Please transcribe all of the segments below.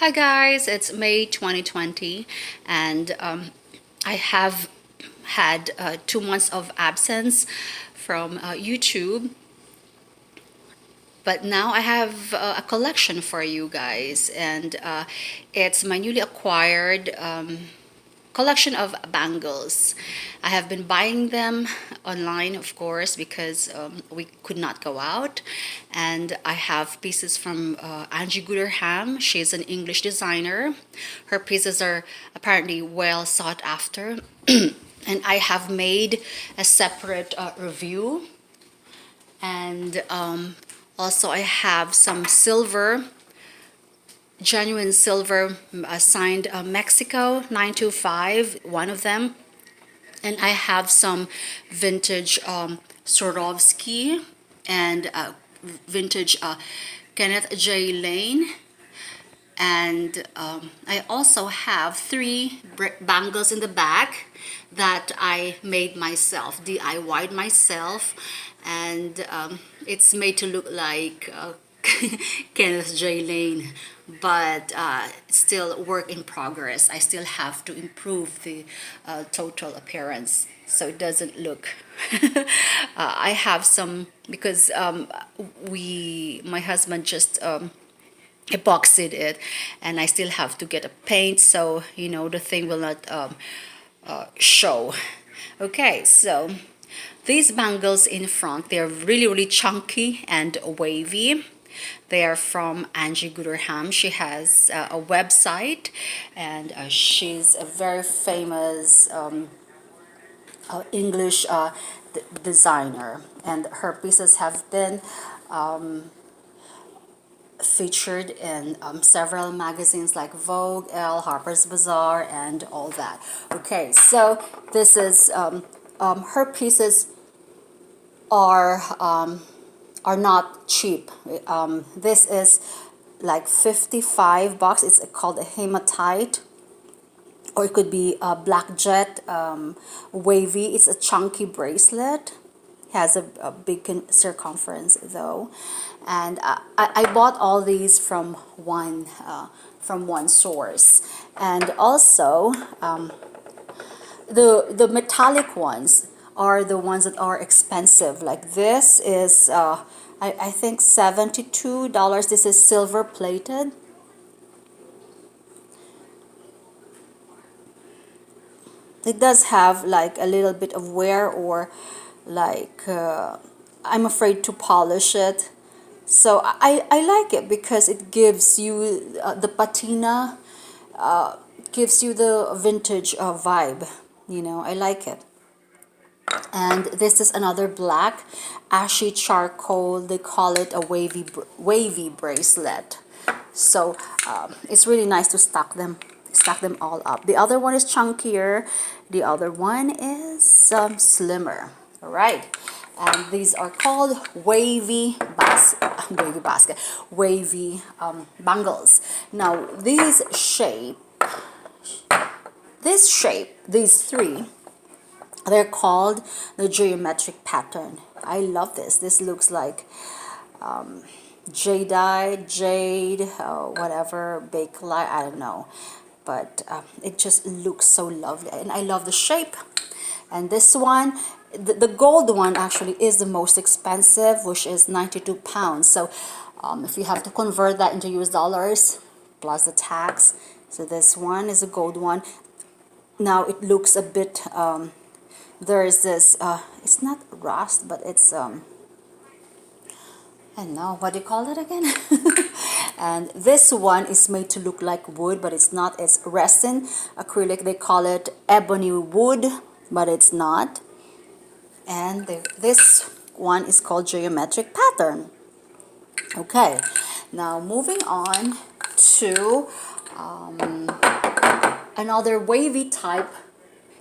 Hi guys, it's May 2020 and I have had 2 months of absence from YouTube, but now I have a collection for you guys, and it's my newly acquired collection of bangles. I have been buying them online, of course, because we could not go out. And I have pieces from Angie Gooderham. She's an English designer. Her pieces are apparently well sought after. And I have made a separate review. And also, I have some silver, genuine silver, signed Mexico 925, one of them. And I have some vintage Swarovski and vintage Kenneth J. Lane. And I also have three bangles in the back that I made myself, DIY'd myself. And it's made to look like Kenneth J. Lane, but still work in progress. I still have to improve the total appearance so it doesn't look. I have some because my husband just epoxied it, and I still have to get a paint so the thing will not show. Okay, so these bangles in front, they're really chunky and wavy. They are from Angie Gooderham. She has a website, and she's a very famous English designer, and her pieces have been featured in several magazines like Vogue, Elle, Harper's Bazaar, and all that. Okay, so this is her pieces are not cheap. This is like $55. It's called a hematite, or it could be a black jet wavy. It's a chunky bracelet. Has a big circumference though, and I bought all these from one source. And also the metallic ones are the ones that are expensive. Like this is I think $72. This is silver plated. It does have like a little bit of wear, or like I'm afraid to polish it. So I like it because it gives you the patina, gives you the vintage vibe. I like it. And this is another black ashy charcoal. They call it a wavy bracelet. So it's really nice to stack them all up. The other one is chunkier. The other one is slimmer. All right. And these are called wavy bangles. Now these three, they're called the geometric pattern. I love this. This looks like jade, whatever, bakelite, I don't know. But it just looks so lovely. And I love the shape. And this one, the gold one actually is the most expensive, which is 92 pounds. So if you have to convert that into US dollars, plus the tax. So this one is a gold one. Now it looks a bit, there is this, it's not rust, but it's, I don't know, what do you call it again? And this one is made to look like wood, but it's not. It's resin acrylic. They call it ebony wood, but it's not. And this one is called geometric pattern. Okay, now moving on to another wavy type.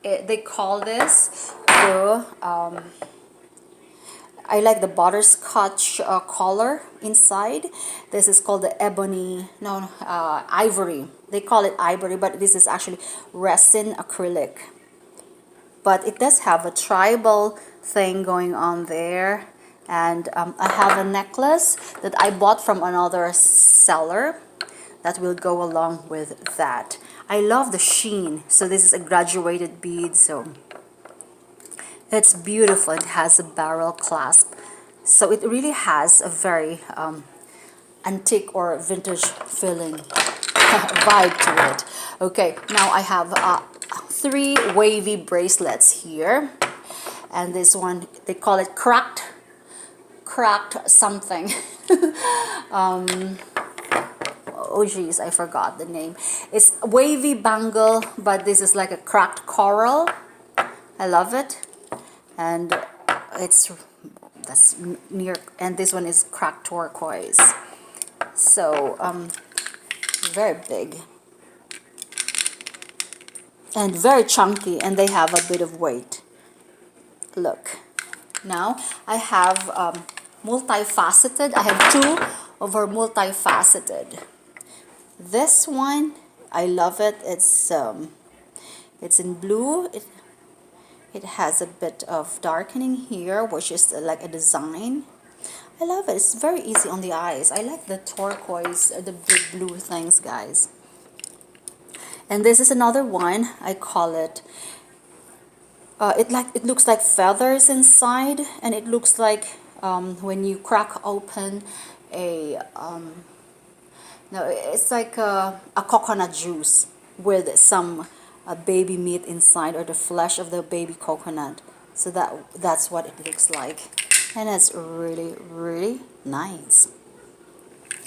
They call this the I like the butterscotch color inside. This is called the ebony, no, ivory. They call it ivory, but this is actually resin acrylic. But it does have a tribal thing going on there. And I have a necklace that I bought from another seller that will go along with that. I love the sheen. So this is a graduated bead, so it's beautiful. It has a barrel clasp, so it really has a very antique or vintage feeling vibe to it. Okay, now I have 3 wavy bracelets here, and this one, they call it cracked something. Oh geez, I forgot the name. It's wavy bangle, but this is like a cracked coral. I love it. And it's, that's near, and this one is cracked turquoise. So very big and very chunky, and they have a bit of weight. Look, now I have multifaceted. I have 2 of our multifaceted. This one, I love it. It's in blue. It has a bit of darkening here, which is like a design. I love it. It's very easy on the eyes. I like the turquoise, the blue things, guys. And this is another one. I call it. It looks like feathers inside, and it looks like when you crack open a no, it's like a coconut juice with some baby meat inside, or the flesh of the baby coconut. So that's what it looks like, and it's really, really nice.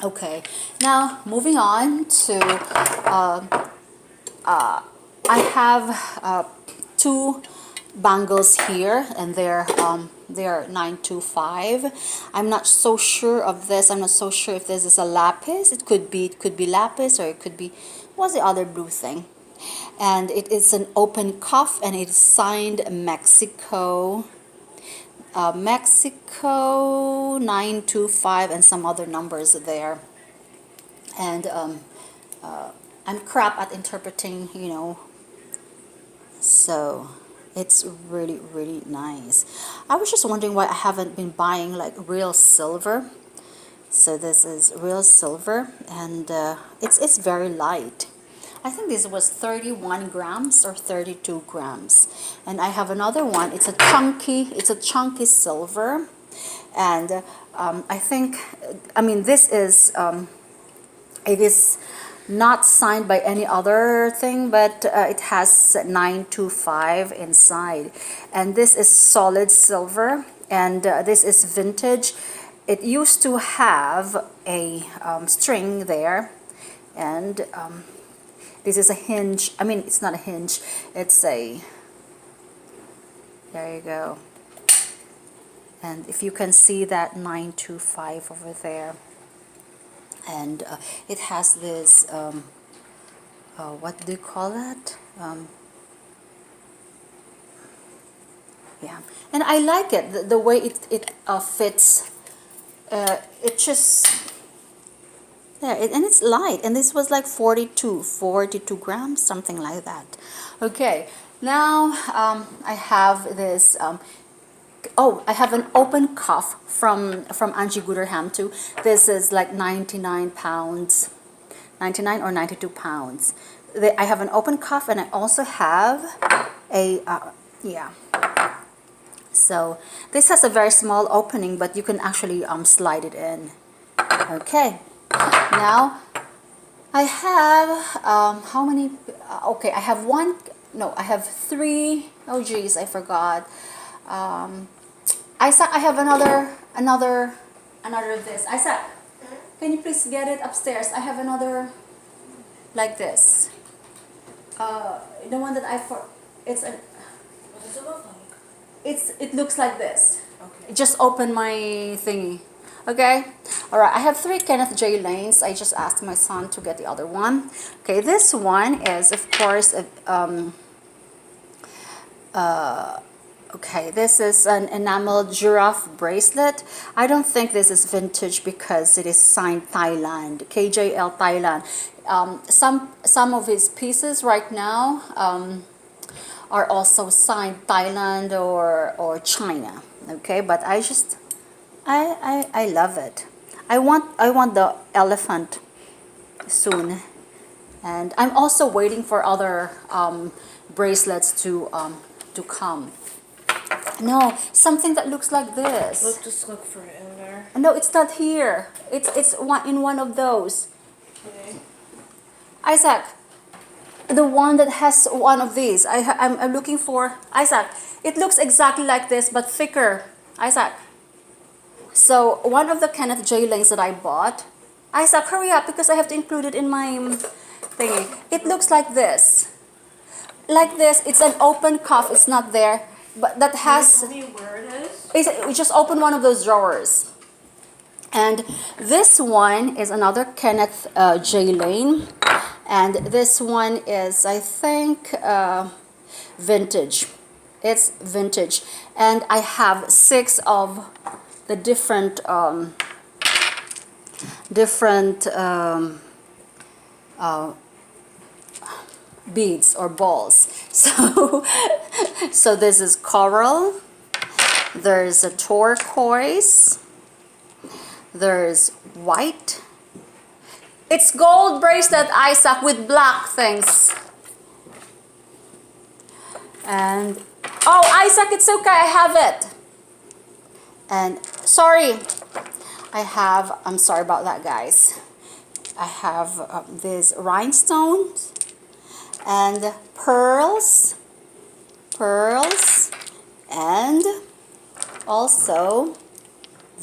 Okay, now moving on to I have 2 bangles here, and they're 925. I'm not so sure of this. I'm not so sure if this is a lapis. It could be lapis, or it could be, what's the other blue thing? And it is an open cuff, and it's signed Mexico. Mexico 925, and some other numbers there. And I'm crap at interpreting, you know. So it's really, really nice. I was just wondering why I haven't been buying like real silver. So this is real silver, and it's very light. I think this was 31 grams or 32 grams. And I have another one. It's a chunky silver, and I think, I mean, this is it is not signed by any other thing, but it has 925 inside, and this is solid silver, and this is vintage. It used to have a string there, and this is a hinge. I mean, it's not a hinge, it's a, there you go. And if you can see that 925 over there, and it has this what do you call that, yeah, and I like it, the way it fits. It just, yeah, and it's light, and this was like 42 grams, something like that. Okay, now I have this oh, I have an open cuff from Angie Gooderham too. This is like 99 pounds, 99 or 92 pounds. I have an open cuff, and I also have a yeah. So this has a very small opening, but you can actually slide it in. Okay, now I have how many? Okay, I have one. No, I have 3. Oh geez, I forgot. Isaac, I have another of this. Isaac, can you please get it upstairs? I have another like this. The one that it's a. What does it look like? It looks like this. Okay. Just open my thingy. Okay. All right. I have 3 Kenneth J lanes. I just asked my son to get the other one. Okay. This one is, of course, okay, this is an enamel giraffe bracelet. I don't think this is vintage because it is signed Thailand, KJL Thailand. Some of his pieces right now are also signed Thailand or China. Okay, but I love it. I want the elephant soon. And I'm also waiting for other bracelets to come. No, something that looks like this. Just look for it in there. No, it's not here. It's one in one of those. Okay. Isaac, the one that has one of these. I'm looking for Isaac. It looks exactly like this but thicker. Isaac. So one of the Kenneth J lanes that I bought. Isaac, hurry up because I have to include it in my thingy. It looks like this. Like this. It's an open cuff. It's not there. But that has... Can you tell me where it is? We just open one of those drawers. And this one is another Kenneth J Lane. And this one is, I think, vintage. It's vintage. And I have 6 of the different beads or balls. So this is coral. There's a turquoise. There's white. It's gold bracelet, Isaac, with black things. And oh, Isaac, it's okay. I have it. And sorry, I'm sorry about that, guys. I have these rhinestones and pearls, and also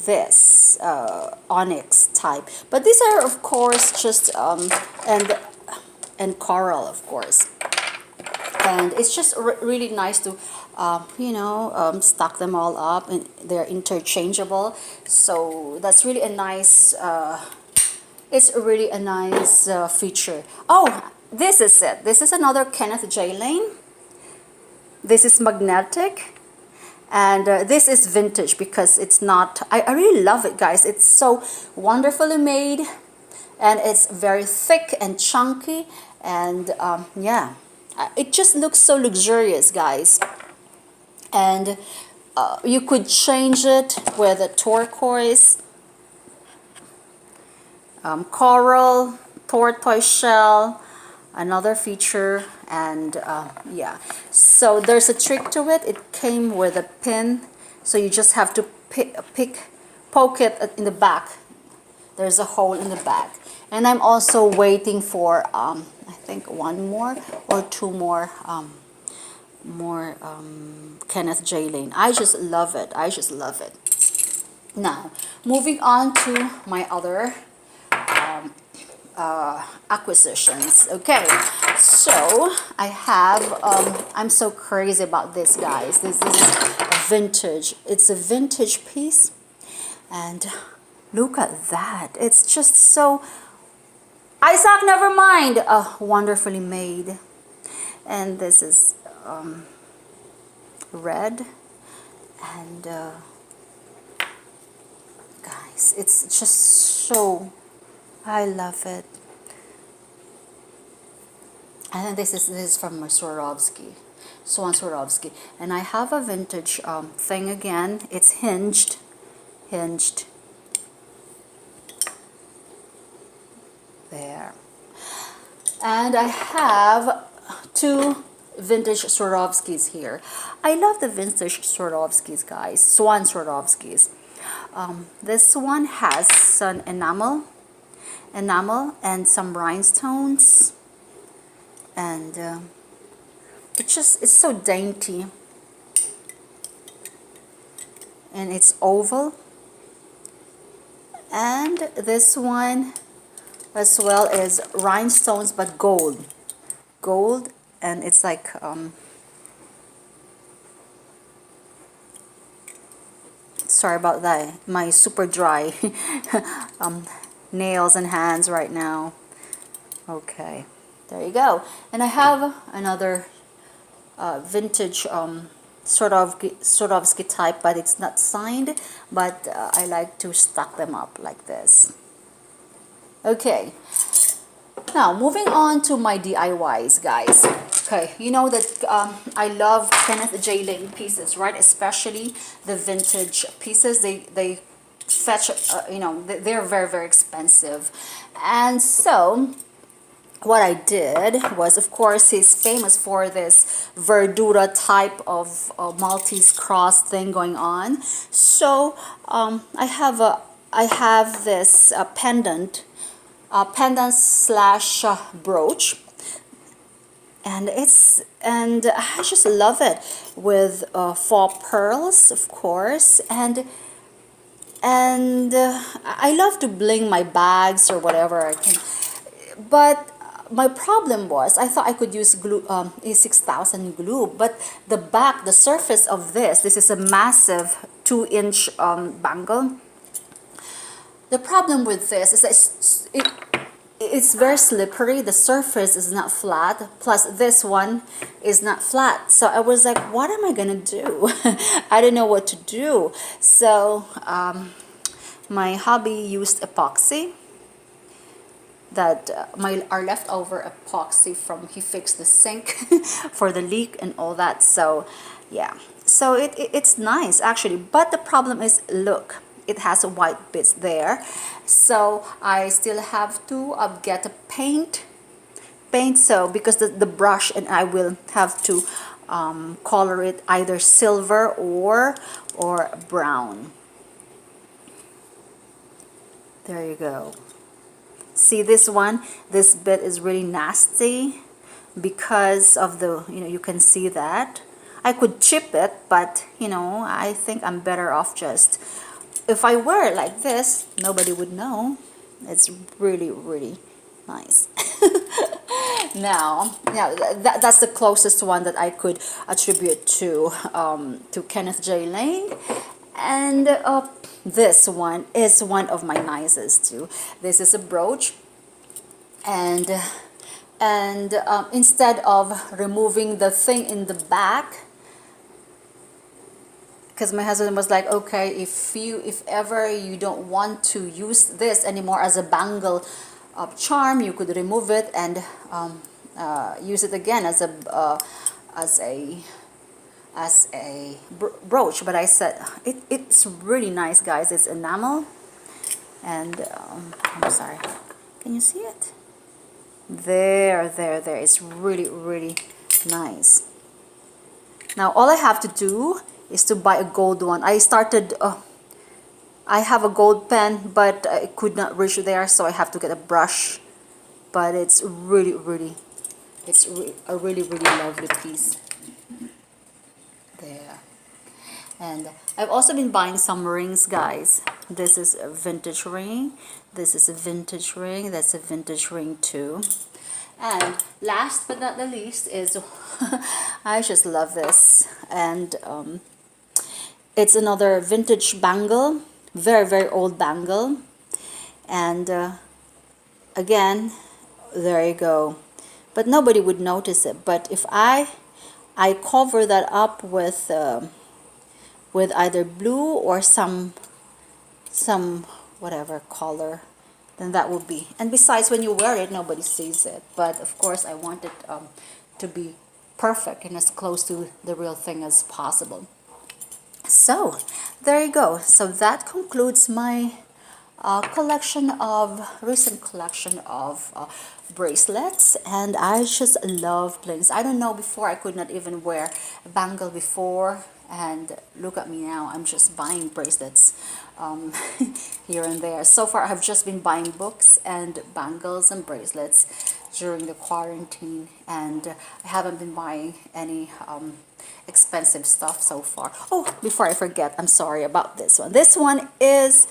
this onyx type. But these are, of course, just and coral, of course. And it's just really nice to stock them all up, and they're interchangeable. So that's really a nice it's really a nice feature. Oh, this is it. This is another Kenneth J Lane. This is magnetic. And this is vintage because it's not... I really love it, guys. It's so wonderfully made. And it's very thick and chunky. And yeah, it just looks so luxurious, guys. And you could change it with a turquoise, coral, tortoise shell, another feature. And yeah, so there's a trick to it. It came with a pin, so you just have to poke it in the back. There's a hole in the back. And I'm also waiting for I think 1 more or 2 more Kenneth J Lane. I just love it. I just love it. Now, moving on to my other acquisitions. Okay, so I have I'm so crazy about this, guys. This is vintage. It's a vintage piece, and look at that. It's just so... Isaac, never mind. Wonderfully made. And this is red, and guys, it's just so... I love it. And this is from Swarovski, Swarovski. And I have a vintage thing again. It's hinged. There. And I have 2 vintage Swarovskis here. I love the vintage Swarovskis, guys. Swan Swarovskis. This one has some enamel and some rhinestones, and it's so dainty, and it's oval. And this one as well is rhinestones but gold, and it's like sorry about that, my super dry nails and hands right now. Okay, there you go. And I have another vintage Swarovski type, but it's not signed, but I like to stack them up like this. Okay, now moving on to my DIYs, guys. Okay, you know that I love Kenneth J Lane pieces, right? Especially the vintage pieces. They fetch, they're very, very expensive. And so what I did was, of course, he's famous for this Verdura type of Maltese cross thing going on. So I have this pendant slash brooch, and I just love it with faux pearls, of course, and I love to bling my bags or whatever I can. But my problem was I thought I could use glue, A6000 glue, but the surface of this is a massive 2-inch bangle. The problem with this is that it's very slippery. The surface is not flat. Plus, this one is not flat. So I was like, what am I gonna do? I didn't know what to do. So my hubby used epoxy. That our leftover epoxy from he fixed the sink for the leak and all that. So yeah, so it's nice actually. But the problem is, look, it has white bits there, so I still have to get a paint. So because the brush, and I will have to color it either silver or brown. There you go. See this one? This bit is really nasty because of the, you can see that. I could chip it, but I think I'm better off just, if I wear it like this, nobody would know. It's really, really nice. Now that's the closest one that I could attribute to Kenneth J. Lane. And this one is one of my nicest too. This is a brooch, and instead of removing the thing in the back, because my husband was like, okay, if ever you don't want to use this anymore as a bangle charm, you could remove it and use it again as a brooch. But I said it's really nice, guys. It's enamel, and I'm sorry, can you see it? There. It's really, really nice. Now all I have to do is to buy a gold one. I have a gold pen, but I could not reach there, so I have to get a brush. But it's really, really, a really, really lovely piece. There. And I've also been buying some rings, guys. This is a vintage ring. This is a vintage ring. That's a vintage ring too. And last but not the least is I just love this. And it's another vintage bangle. Very, very old bangle. And again, there you go. But nobody would notice it. But if I cover that up with either blue or some whatever color, then that would be. And besides, when you wear it, nobody sees it. But of course, I want it to be perfect and as close to the real thing as possible. So there you go. So that concludes my recent collection of bracelets. And I just love blings. I don't know, before I could not even wear a bangle before, and look at me now, I'm just buying bracelets here and there. So far I've just been buying books and bangles and bracelets during the quarantine, and I haven't been buying any expensive stuff so far. Oh, before I forget, I'm sorry about this one. This one is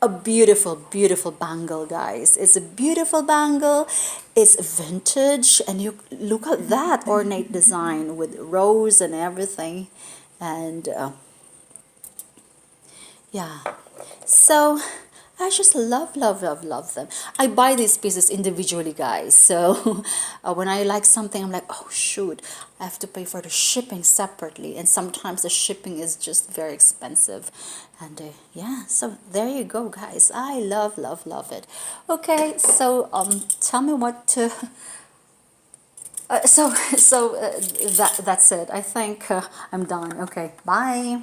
a beautiful, beautiful bangle, guys. It's a beautiful bangle. It's vintage, and you look at that ornate design with rose and everything. And yeah, so I just love them. I buy these pieces individually, guys. So when I like something, I'm like, oh shoot, I have to pay for the shipping separately. And sometimes the shipping is just very expensive. And yeah, so there you go, guys. I love it. Okay, so tell me what to... that's it. I think I'm done. Okay, bye.